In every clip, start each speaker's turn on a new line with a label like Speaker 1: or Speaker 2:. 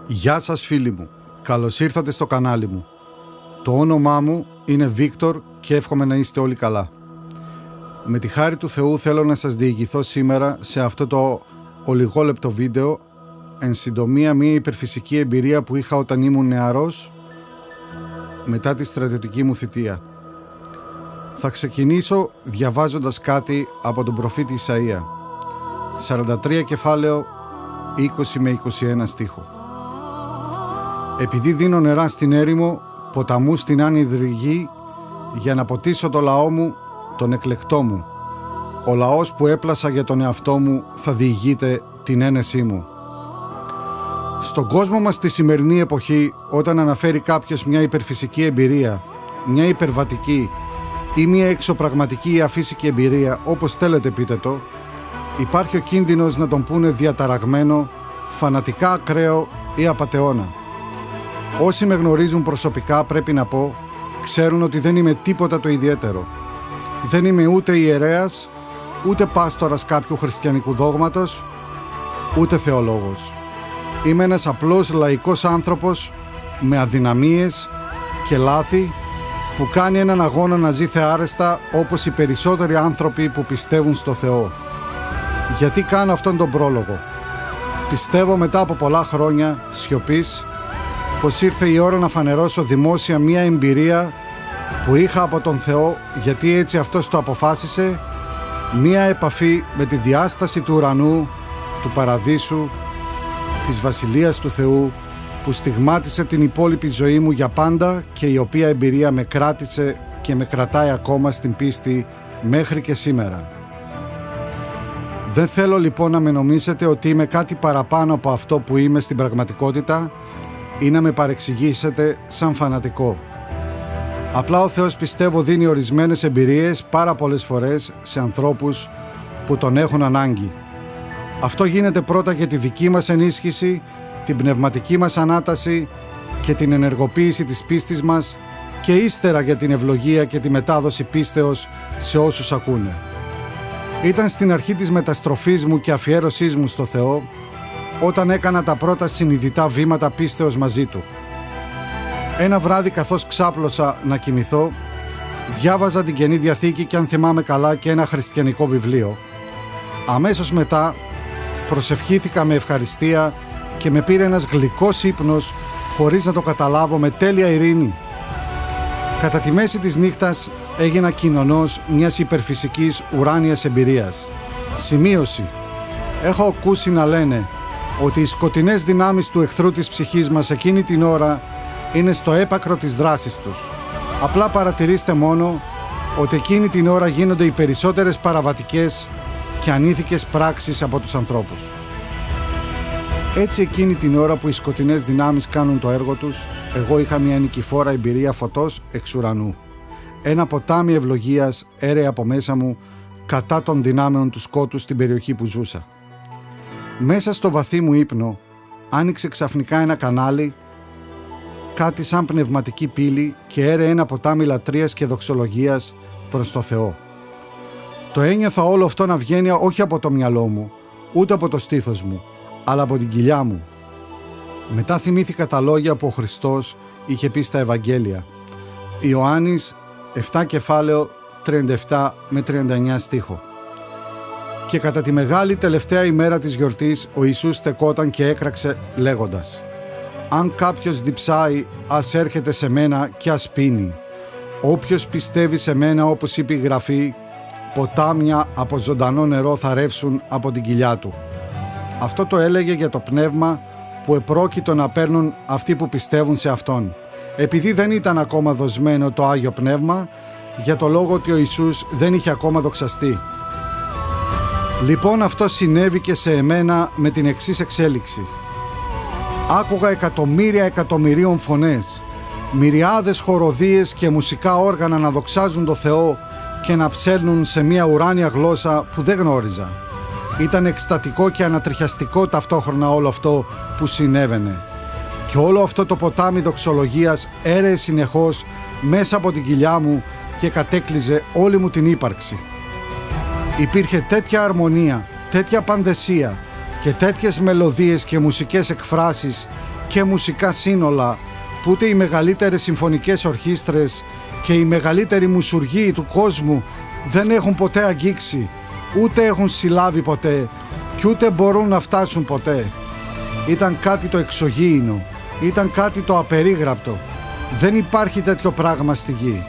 Speaker 1: Γεια σας φίλοι μου, καλώς ήρθατε στο κανάλι μου. Το όνομά μου είναι Βίκτορ και εύχομαι να είστε όλοι καλά. Με τη χάρη του Θεού θέλω να σας διηγηθώ σήμερα σε αυτό το ολιγόλεπτο βίντεο εν συντομία μια υπερφυσική εμπειρία που είχα όταν ήμουν νεαρός μετά τη στρατιωτική μου θητεία. Θα ξεκινήσω διαβάζοντας κάτι από τον προφήτη Ισαΐα, 43 κεφάλαιο 20 με 21 στίχο. Επειδή δίνω νερά στην έρημο, ποταμού στην άνυδρη γη, για να ποτίσω το λαό μου, τον εκλεκτό μου. Ο λαός που έπλασα για τον εαυτό μου θα διηγείται την ένεσή μου. Στον κόσμο μας τη σημερινή εποχή, όταν αναφέρει κάποιος μια υπερφυσική εμπειρία, μια υπερβατική ή μια εξωπραγματική ή αφύσικη εμπειρία, όπως θέλετε πείτε το, υπάρχει ο κίνδυνος να τον πούνε διαταραγμένο, φανατικά ακραίο ή απατεώνα. Όσοι με γνωρίζουν προσωπικά, πρέπει να πω, ξέρουν ότι δεν είμαι τίποτα το ιδιαίτερο. Δεν είμαι ούτε ιερέας, ούτε πάστορας κάποιου χριστιανικού δόγματος, ούτε θεολόγος. Είμαι ένας απλός λαϊκός άνθρωπος με αδυναμίες και λάθη που κάνει έναν αγώνα να ζει θεάρεστα όπως οι περισσότεροι άνθρωποι που πιστεύουν στο Θεό. Γιατί κάνω αυτόν τον πρόλογο? Πιστεύω μετά από πολλά χρόνια σιωπής πως ήρθε η ώρα να φανερώσω δημόσια μία εμπειρία που είχα από τον Θεό, γιατί έτσι Αυτός το αποφάσισε, μία επαφή με τη διάσταση του ουρανού, του παραδείσου, της Βασιλείας του Θεού, που στιγμάτισε την υπόλοιπη ζωή μου για πάντα και η οποία εμπειρία με κράτησε και με κρατάει ακόμα στην πίστη μέχρι και σήμερα. Δεν θέλω λοιπόν να με νομίσετε ότι είμαι κάτι παραπάνω από αυτό που είμαι στην πραγματικότητα ή να με παρεξηγήσετε σαν φανατικό. Απλά ο Θεός, πιστεύω, δίνει ορισμένες εμπειρίες πάρα πολλές φορές σε ανθρώπους που τον έχουν ανάγκη. Αυτό γίνεται πρώτα για τη δική μας ενίσχυση, την πνευματική μας ανάταση και την ενεργοποίηση της πίστης μας και ύστερα για την ευλογία και τη μετάδοση πίστεως σε όσους ακούνε. Ήταν στην αρχή της μεταστροφής μου και αφιέρωσής μου στο Θεό, όταν έκανα τα πρώτα συνειδητά βήματα πίστεως μαζί Του. Ένα βράδυ, καθώς ξάπλωσα να κοιμηθώ, διάβαζα την Καινή Διαθήκη και, αν θυμάμαι καλά, και ένα χριστιανικό βιβλίο. Αμέσως μετά προσευχήθηκα με ευχαριστία και με πήρε ένας γλυκός ύπνος, χωρίς να το καταλάβω, με τέλεια ειρήνη. Κατά τη μέση της νύχτας έγινα κοινωνός μιας υπερφυσικής ουράνιας εμπειρίας. Σημείωση: έχω ακούσει να λένε ότι οι σκοτεινές δυνάμεις του εχθρού της ψυχής μας εκείνη την ώρα είναι στο έπακρο της δράσης τους. Απλά παρατηρήστε μόνο ότι εκείνη την ώρα γίνονται οι περισσότερες παραβατικές και ανήθικες πράξεις από τους ανθρώπους. Έτσι, εκείνη την ώρα που οι σκοτεινές δυνάμεις κάνουν το έργο τους, εγώ είχα μια νικηφόρα εμπειρία φωτός εξ ουρανού. Ένα ποτάμι ευλογίας έρεε από μέσα μου κατά των δυνάμεων του σκότους στην περιοχή που ζούσα. Μέσα στο βαθύ μου ύπνο άνοιξε ξαφνικά ένα κανάλι, κάτι σαν πνευματική πύλη, και έρεε ένα ποτάμι λατρείας και δοξολογίας προς το Θεό. Το ένιωθα όλο αυτό να βγαίνει όχι από το μυαλό μου, ούτε από το στήθος μου, αλλά από την κοιλιά μου. Μετά θυμήθηκα τα λόγια που ο Χριστός είχε πει στα Ευαγγέλια. Ιωάννης 7 κεφάλαιο 37 με 39 στίχο. Και κατά τη μεγάλη τελευταία ημέρα της γιορτής ο Ιησούς στεκόταν και έκραξε λέγοντας: «Αν κάποιος διψάει, ας έρχεται σε μένα και ας πίνει. Όποιος πιστεύει σε μένα, όπως είπε η Γραφή, ποτάμια από ζωντανό νερό θα ρεύσουν από την κοιλιά του». Αυτό το έλεγε για το πνεύμα που επρόκειτο να παίρνουν αυτοί που πιστεύουν σε Αυτόν, επειδή δεν ήταν ακόμα δοσμένο το Άγιο Πνεύμα, για το λόγο ότι ο Ιησούς δεν είχε ακόμα δοξαστεί. Λοιπόν, αυτό συνέβη και σε εμένα με την εξής εξέλιξη. Άκουγα εκατομμύρια εκατομμυρίων φωνές, μυριάδες χοροδίες και μουσικά όργανα να δοξάζουν το Θεό και να ψέλνουν σε μια ουράνια γλώσσα που δεν γνώριζα. Ήταν εκστατικό και ανατριχιαστικό ταυτόχρονα όλο αυτό που συνέβαινε. Και όλο αυτό το ποτάμι δοξολογίας έρεε συνεχώς μέσα από την κοιλιά μου και κατέκλυζε όλη μου την ύπαρξη. Υπήρχε τέτοια αρμονία, τέτοια πανδεσία και τέτοιες μελωδίες και μουσικές εκφράσεις και μουσικά σύνολα που ούτε οι μεγαλύτερες συμφωνικές ορχήστρες και οι μεγαλύτεροι μουσουργοί του κόσμου δεν έχουν ποτέ αγγίξει, ούτε έχουν συλλάβει ποτέ και ούτε μπορούν να φτάσουν ποτέ. Ήταν κάτι το εξωγήινο, ήταν κάτι το απερίγραπτο. Δεν υπάρχει τέτοιο πράγμα στη γη.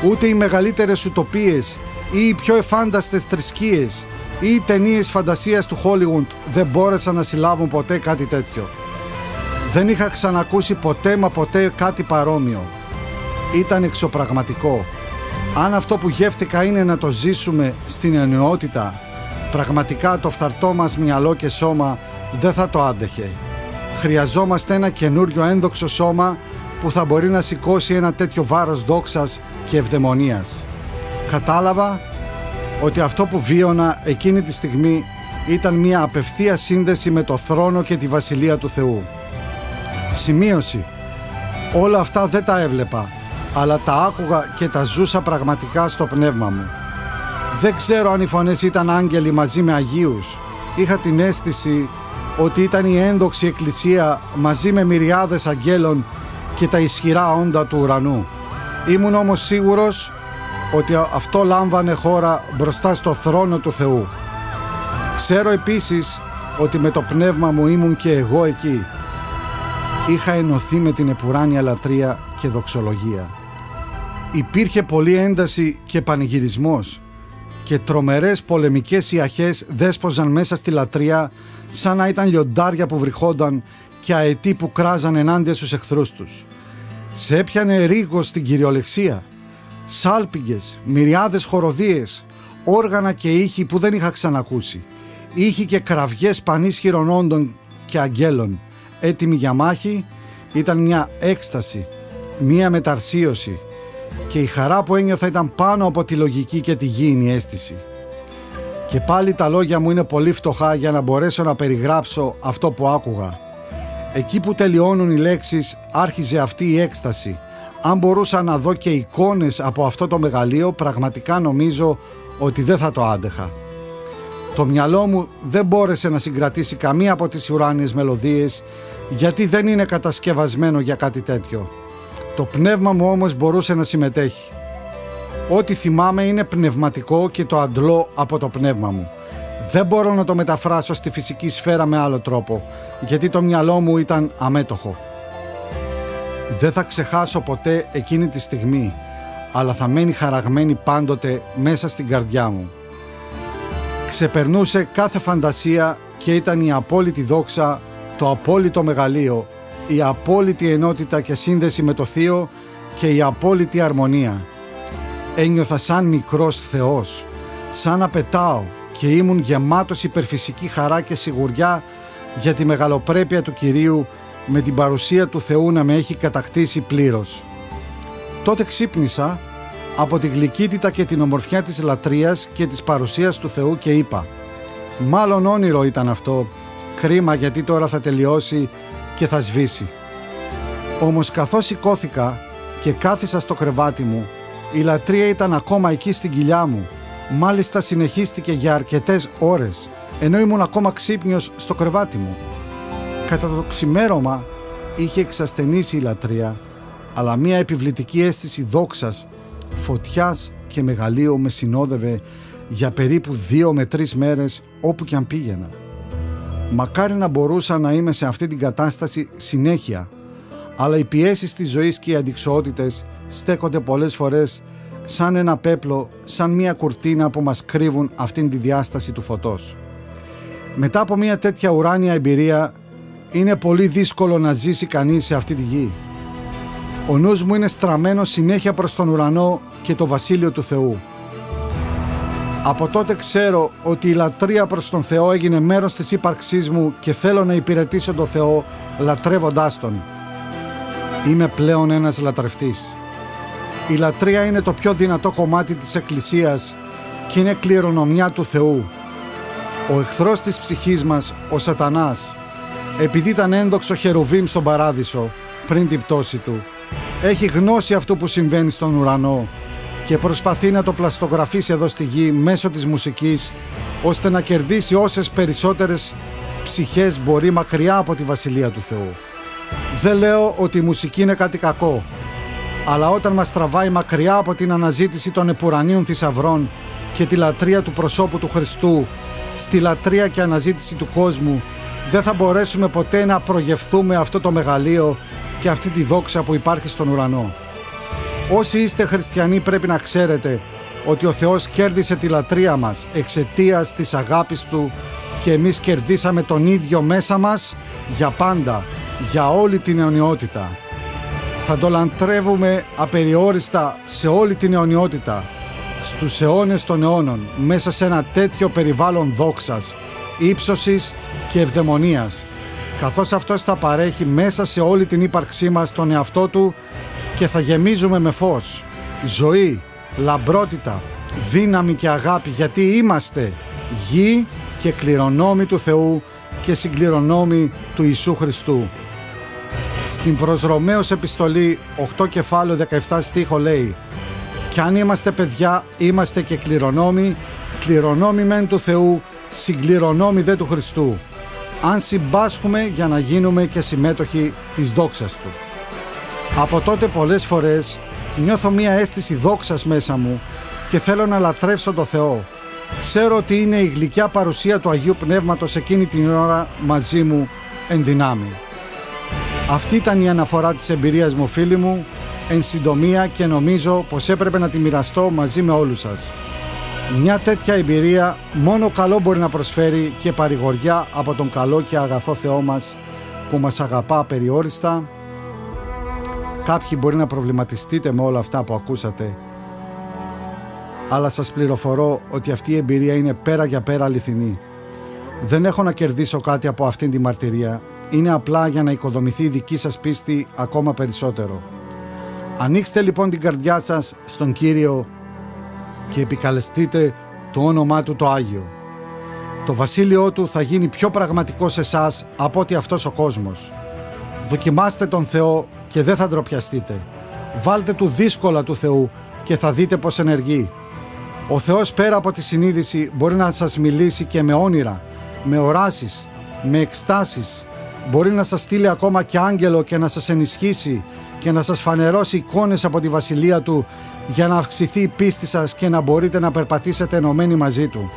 Speaker 1: Ούτε οι μεγαλύτερες ουτοπίες ή οι πιο εφάνταστες θρησκείες ή οι ταινίες φαντασίας του Hollywood δεν μπόρεσαν να συλλάβουν ποτέ κάτι τέτοιο. Δεν είχα ξανακούσει ποτέ μα ποτέ κάτι παρόμοιο. Ήταν εξωπραγματικό. Αν αυτό που γεύτηκα είναι να το ζήσουμε στην εννοότητα, πραγματικά το φθαρτό μας μυαλό και σώμα δεν θα το άντεχε. Χρειαζόμαστε ένα καινούριο ένδοξο σώμα που θα μπορεί να σηκώσει ένα τέτοιο βάρος δόξας και ευδαιμονίας. Κατάλαβα ότι αυτό που βίωνα εκείνη τη στιγμή ήταν μια απευθεία σύνδεση με το θρόνο και τη βασιλεία του Θεού. Σημείωση. Όλα αυτά δεν τα έβλεπα, αλλά τα άκουγα και τα ζούσα πραγματικά στο πνεύμα μου. Δεν ξέρω αν οι φωνές ήταν άγγελοι μαζί με αγίους. Είχα την αίσθηση ότι ήταν η ένδοξη εκκλησία μαζί με μυριάδες αγγέλων και τα ισχυρά όντα του ουρανού. Ήμουν όμως σίγουρος ότι αυτό λάμβανε χώρα μπροστά στο θρόνο του Θεού. Ξέρω επίσης ότι με το πνεύμα μου ήμουν και εγώ εκεί. Είχα ενωθεί με την επουράνια λατρεία και δοξολογία. Υπήρχε πολλή ένταση και πανηγυρισμός και τρομερές πολεμικές ιαχές δέσποζαν μέσα στη λατρεία σαν να ήταν λιοντάρια που βρυχόνταν και αετοί που κράζαν ενάντια στους εχθρούς τους. Σε έπιανε ρίγος στην κυριολεξία. Σάλπιγγες, μυριάδες χοροδίες, όργανα και ήχοι που δεν είχα ξανακούσει. Ήχοι και κραυγές πανίσχυρων όντων και αγγέλων. Έτοιμοι για μάχη, ήταν μια έκσταση, μια μεταρσίωση και η χαρά που ένιωθα ήταν πάνω από τη λογική και τη γήινη αίσθηση. Και πάλι τα λόγια μου είναι πολύ φτωχά για να μπορέσω να περιγράψω αυτό που άκουγα. Εκεί που τελειώνουν οι λέξεις άρχιζε αυτή η έκσταση. Αν μπορούσα να δω και εικόνες από αυτό το μεγαλείο, πραγματικά νομίζω ότι δεν θα το άντεχα. Το μυαλό μου δεν μπόρεσε να συγκρατήσει καμία από τις ουράνιες μελωδίες, γιατί δεν είναι κατασκευασμένο για κάτι τέτοιο. Το πνεύμα μου όμως μπορούσε να συμμετέχει. Ό,τι θυμάμαι είναι πνευματικό και το αντλώ από το πνεύμα μου. Δεν μπορώ να το μεταφράσω στη φυσική σφαίρα με άλλο τρόπο, γιατί το μυαλό μου ήταν αμέτωχο. Δεν θα ξεχάσω ποτέ εκείνη τη στιγμή, αλλά θα μένει χαραγμένη πάντοτε μέσα στην καρδιά μου. Ξεπερνούσε κάθε φαντασία και ήταν η απόλυτη δόξα, το απόλυτο μεγαλείο, η απόλυτη ενότητα και σύνδεση με το Θείο και η απόλυτη αρμονία. Ένιωθα σαν μικρός Θεός, σαν να πετάω και ήμουν γεμάτος υπερφυσική χαρά και σιγουριά για τη μεγαλοπρέπεια του Κυρίου με την παρουσία του Θεού να με έχει κατακτήσει πλήρως. Τότε ξύπνησα από τη γλυκύτητα και την ομορφιά της λατρείας και της παρουσίας του Θεού και είπα «Μάλλον όνειρο ήταν αυτό, κρίμα γιατί τώρα θα τελειώσει και θα σβήσει». Όμως καθώς σηκώθηκα και κάθισα στο κρεβάτι μου, η λατρεία ήταν ακόμα εκεί στην κοιλιά μου, μάλιστα συνεχίστηκε για αρκετές ώρες, ενώ ήμουν ακόμα ξύπνιος στο κρεβάτι μου. Κατά το ξημέρωμα είχε εξασθενήσει η λατρεία, αλλά μια επιβλητική αίσθηση δόξας, φωτιάς και μεγαλείου με συνόδευε για περίπου 2 με 3 μέρες όπου κι αν πήγαινα. Μακάρι να μπορούσα να είμαι σε αυτή την κατάσταση συνέχεια, αλλά οι πιέσεις της ζωής και οι αντιξοότητες στέκονται πολλές φορές σαν ένα πέπλο, σαν μια κουρτίνα που μας κρύβουν αυτήν τη διάσταση του φωτός. Μετά από μια τέτοια ουράνια εμπειρία είναι πολύ δύσκολο να ζήσει κανείς σε αυτή τη γη. Ο νους μου είναι στραμμένος συνέχεια προς τον ουρανό και το βασίλειο του Θεού. Από τότε ξέρω ότι η λατρεία προς τον Θεό έγινε μέρος της ύπαρξής μου και θέλω να υπηρετήσω τον Θεό λατρεύοντάς Τον. Είμαι πλέον ένας λατρευτής. Η λατρεία είναι το πιο δυνατό κομμάτι της Εκκλησίας και είναι κληρονομιά του Θεού. Ο εχθρός της ψυχής μας, ο Σατανάς, επειδή ήταν ένδοξο χερουβίμ στον παράδεισο πριν την πτώση του, έχει γνώση αυτού που συμβαίνει στον ουρανό και προσπαθεί να το πλαστογραφήσει εδώ στη γη μέσω της μουσικής, ώστε να κερδίσει όσες περισσότερες ψυχές μπορεί μακριά από τη Βασιλεία του Θεού. Δεν λέω ότι η μουσική είναι κάτι κακό, αλλά όταν μας τραβάει μακριά από την αναζήτηση των επουρανίων θησαυρών και τη λατρεία του προσώπου του Χριστού, στη λατρεία και αναζήτηση του κόσμου, δεν θα μπορέσουμε ποτέ να προγευθούμε αυτό το μεγαλείο και αυτή τη δόξα που υπάρχει στον ουρανό. Όσοι είστε χριστιανοί πρέπει να ξέρετε ότι ο Θεός κέρδισε τη λατρεία μας εξαιτίας της αγάπης Του και εμείς κερδίσαμε τον ίδιο μέσα μας για πάντα, για όλη την αιωνιότητα. Θα το λατρεύουμε απεριόριστα σε όλη την αιωνιότητα, στους αιώνες των αιώνων, μέσα σε ένα τέτοιο περιβάλλον δόξας, ύψωσης και ευδαιμονίας, καθώς Αυτός θα παρέχει μέσα σε όλη την ύπαρξή μας τον εαυτό Του και θα γεμίζουμε με φως, ζωή, λαμπρότητα, δύναμη και αγάπη, γιατί είμαστε γη και κληρονόμοι του Θεού και συγκληρονόμοι του Ιησού Χριστού. Στην προς Ρωμαίους επιστολή 8 κεφάλαιο 17 στίχο λέει: «Κι αν είμαστε παιδιά, είμαστε και κληρονόμοι, κληρονόμοι μεν του Θεού, συγκληρονόμοι δε του Χριστού, αν συμπάσχουμε για να γίνουμε και συμμέτοχοι της δόξας Του». Από τότε πολλές φορές νιώθω μία αίσθηση δόξας μέσα μου και θέλω να λατρεύσω το Θεό. Ξέρω ότι είναι η γλυκιά παρουσία του Αγίου Πνεύματος εκείνη την ώρα μαζί μου εν δυνάμει. Αυτή ήταν η αναφορά της εμπειρίας μου, φίλοι μου, εν συντομία, και νομίζω πως έπρεπε να τη μοιραστώ μαζί με όλους σας. Μια τέτοια εμπειρία μόνο καλό μπορεί να προσφέρει και παρηγοριά από τον καλό και αγαθό Θεό μας που μας αγαπά απεριόριστα. Κάποιοι μπορεί να προβληματιστείτε με όλα αυτά που ακούσατε, αλλά σας πληροφορώ ότι αυτή η εμπειρία είναι πέρα για πέρα αληθινή. Δεν έχω να κερδίσω κάτι από αυτήν τη μαρτυρία. Είναι απλά για να οικοδομηθεί η δική σας πίστη ακόμα περισσότερο. Ανοίξτε λοιπόν την καρδιά σας στον Κύριο και επικαλεστείτε το όνομά Του το Άγιο. Το βασίλειό Του θα γίνει πιο πραγματικό σε εσάς από ότι αυτός ο κόσμος. Δοκιμάστε τον Θεό και δεν θα ντροπιαστείτε. Βάλτε του δύσκολα του Θεού και θα δείτε πως ενεργεί. Ο Θεός πέρα από τη συνείδηση μπορεί να σας μιλήσει και με όνειρα, με οράσεις, με εκστάσεις. Μπορεί να σας στείλει ακόμα και άγγελο και να σας ενισχύσει και να σας φανερώσει εικόνες από τη βασιλεία Του για να αυξηθεί η πίστη σας και να μπορείτε να περπατήσετε ενωμένοι μαζί Του.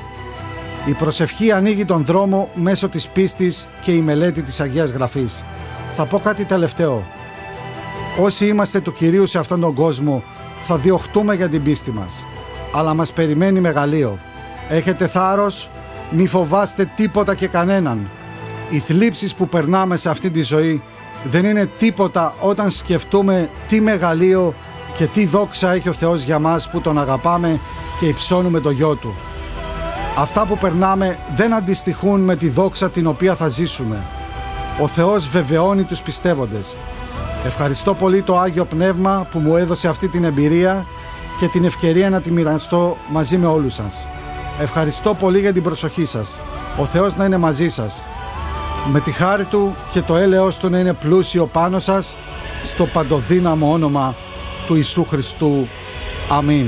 Speaker 1: Η προσευχή ανοίγει τον δρόμο μέσω της πίστης και η μελέτη της Αγίας Γραφής. Θα πω κάτι τελευταίο. Όσοι είμαστε του Κυρίου σε αυτόν τον κόσμο θα διωχτούμε για την πίστη μας, αλλά μας περιμένει μεγαλείο. Έχετε θάρρος, μη φοβάστε τίποτα και κανέναν. Οι θλίψεις που περνάμε σε αυτή τη ζωή δεν είναι τίποτα όταν σκεφτούμε τι μεγαλείο και τι δόξα έχει ο Θεός για μας που Τον αγαπάμε και υψώνουμε το γιο Του. Αυτά που περνάμε δεν αντιστοιχούν με τη δόξα την οποία θα ζήσουμε. Ο Θεός βεβαιώνει τους πιστεύοντες. Ευχαριστώ πολύ το Άγιο Πνεύμα που μου έδωσε αυτή την εμπειρία και την ευκαιρία να τη μοιραστώ μαζί με όλους σας. Ευχαριστώ πολύ για την προσοχή σας. Ο Θεός να είναι μαζί σας. Με τη χάρη Του και το έλεος Του να είναι πλούσιο πάνω σας, στο παντοδύναμο όνομα του Ιησού Χριστού. Αμήν.